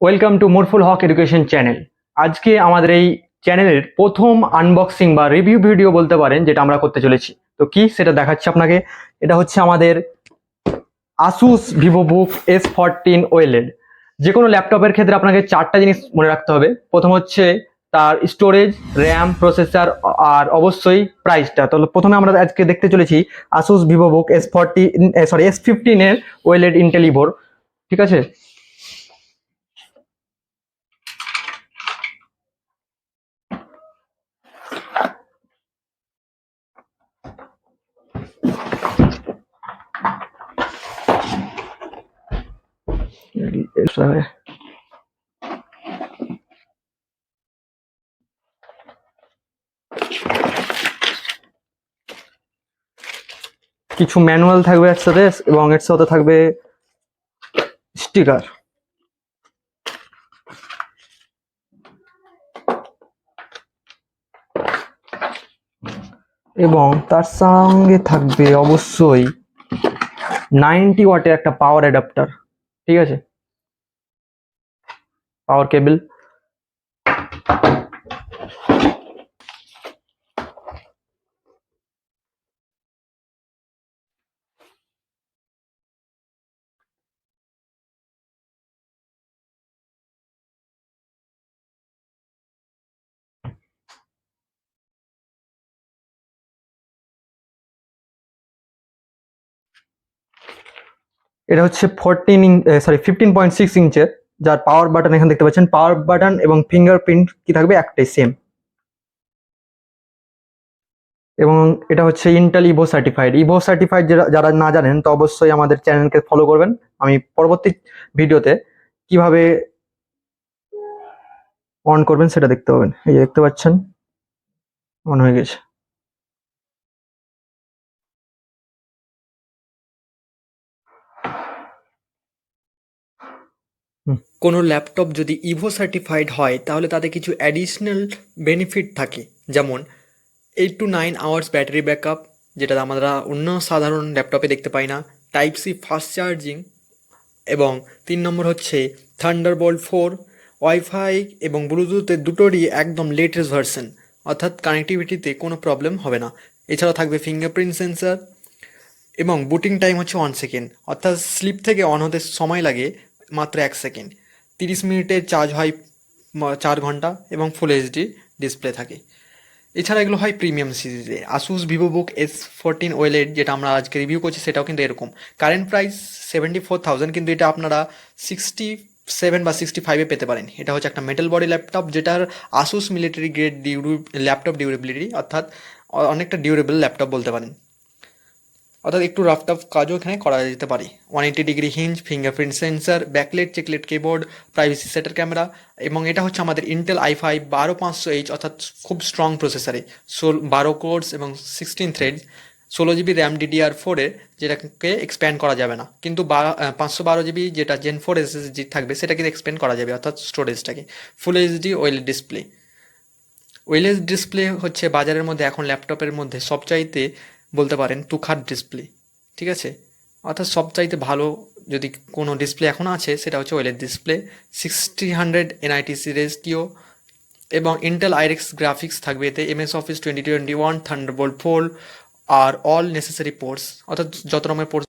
Welcome to Morful Haque education channel. আজকে আমাদের এই চ্যানেলের প্রথম আনবক্সিং বা রিভিউ ভিডিও বলতে পারেন যেটা আমরা করতে চলেছি। তো কি সেটা দেখাচ্ছি আপনাকে। এটা হচ্ছে আমাদের আসুস ভিভোবুক S14 ওয়েলেড। যে কোনো ল্যাপটপের ক্ষেত্রে আপনাকে চারটা জিনিস মনে রাখতে হবে। প্রথম হচ্ছে তার স্টোরেজ, র্যাম, প্রসেসর আর অবশ্যই প্রাইসটা। তাহলে প্রথমে আমরা আজকে দেখতে চলেছি আসুস ভিভোবুক S15 এর ওয়েলেড ইন্টেল ইভোর। ঠিক আছে, কিছু ম্যানুয়াল থাকবে এর সাথে এবং এর সাথে থাকবে স্টিকার। এবং তার সঙ্গে থাকবে অবশ্যই 90 ওয়াটের একটা পাওয়ার অ্যাডাপ্টার। ঠিক আছে, পাওয়ার কেবল। এটা হচ্ছে 15.6 ইঞ্চের, যার পাওয়ার বাটন এখানে দেখতে পাচ্ছেন। পাওয়ার বাটন এবং ফিঙ্গারপ্রিন্ট কি থাকবে, একটাই সেম। এবং এটা হচ্ছে Intel Ivo certified. Ivo certified যারা না জানেন তো অবশ্যই আমাদের চ্যানেলকে ফলো করবেন। আমি পরবর্তী ভিডিওতে কিভাবে অন করবেন সেটা দেখতে পাবেন। এই যে দেখতে পাচ্ছেন অন হয়ে গেছে। কোনো ল্যাপটপ যদি ইভো সার্টিফাইড হয় তাহলে তাতে কিছু অ্যাডিশনাল বেনিফিট থাকে, যেমন 8 to 9 আওয়ার্স ব্যাটারি ব্যাকআপ, যেটা আমরা অন্য সাধারণ ল্যাপটপে দেখতে পাই না। টাইপ সি ফাস্ট চার্জিং, এবং 3 নম্বর হচ্ছে থান্ডারবোল্ট 4, ওয়াইফাই এবং ব্লুটুথের দুটোরই একদম লেটেস্ট ভার্সন, অর্থাৎ কানেক্টিভিটিতে কোনো প্রবলেম হবে না। এছাড়া থাকবে ফিঙ্গারপ্রিন্ট সেন্সার, এবং বুটিং টাইম হচ্ছে 1 সেকেন্ড, অর্থাৎ স্লিপ থেকে অন হতে সময় লাগে মাত্র 1 সেকেন্ড। 30 মিনিটে চার্জ হয় 4 ঘন্টা, এবং ফুল এইচডি ডিসপ্লে থাকে। এছাড়া এগুলো হয় প্রিমিয়াম সিরিজে। আসুস ভিভোবুক S14 ওয়েলেড যেটা আমরা আজকে রিভিউ করছি সেটাও কিন্তু এরকম। কারেন্ট প্রাইস 74,000, কিন্তু এটা আপনারা 67 বা 65-এ পেতে পারেন। এটা হচ্ছে একটা মেটাল বডি ল্যাপটপ, যেটার Asus military grade laptop durability, অর্থাৎ অনেকটা ডিউরেবল ল্যাপটপ বলতে পারেন। অর্থাৎ একটু রাফ টাফ কাজও এখানে করা যেতে পারে। 180 degree hinge, fingerprint sensor, backlit chiclet keyboard, privacy shutter camera, এবং এটা হচ্ছে আমাদের ইন্টেল i5 12500H, অর্থাৎ খুব স্ট্রং প্রসেসরে, 12 কোর্স এবং 16 থ্রেড, 16 জিবি র্যাম DDR4-এ, যেটাকে এক্সপ্যান্ড করা যাবে না, কিন্তু 512 জিবি যেটা Gen 4 SSD থাকবে সেটাকে এক্সপ্যান্ড করা যাবে, অর্থাৎ স্টোরেজটাকে। Full HD OLED display. OLED display হচ্ছে বাজারের মধ্যে এখন ল্যাপটপের মধ্যে সবচাইতে বলতে পারেন তুখার ডিসপ্লে। ঠিক আছে, অর্থাৎ সবচাইতে ভালো যদি কোনো ডিসপ্লে এখন আছে সেটা হচ্ছে ওয়েলেস ডিসপ্লে। 6000 রেজিও, এবং ইন্টেল আইরিক্স গ্রাফিক্স থাকবে এতে, MS অফিস 2021, থান্ডারবোল্ট 4, আর অল নেসেসারি পোর্টস, অর্থাৎ যত রকমের পোর্টস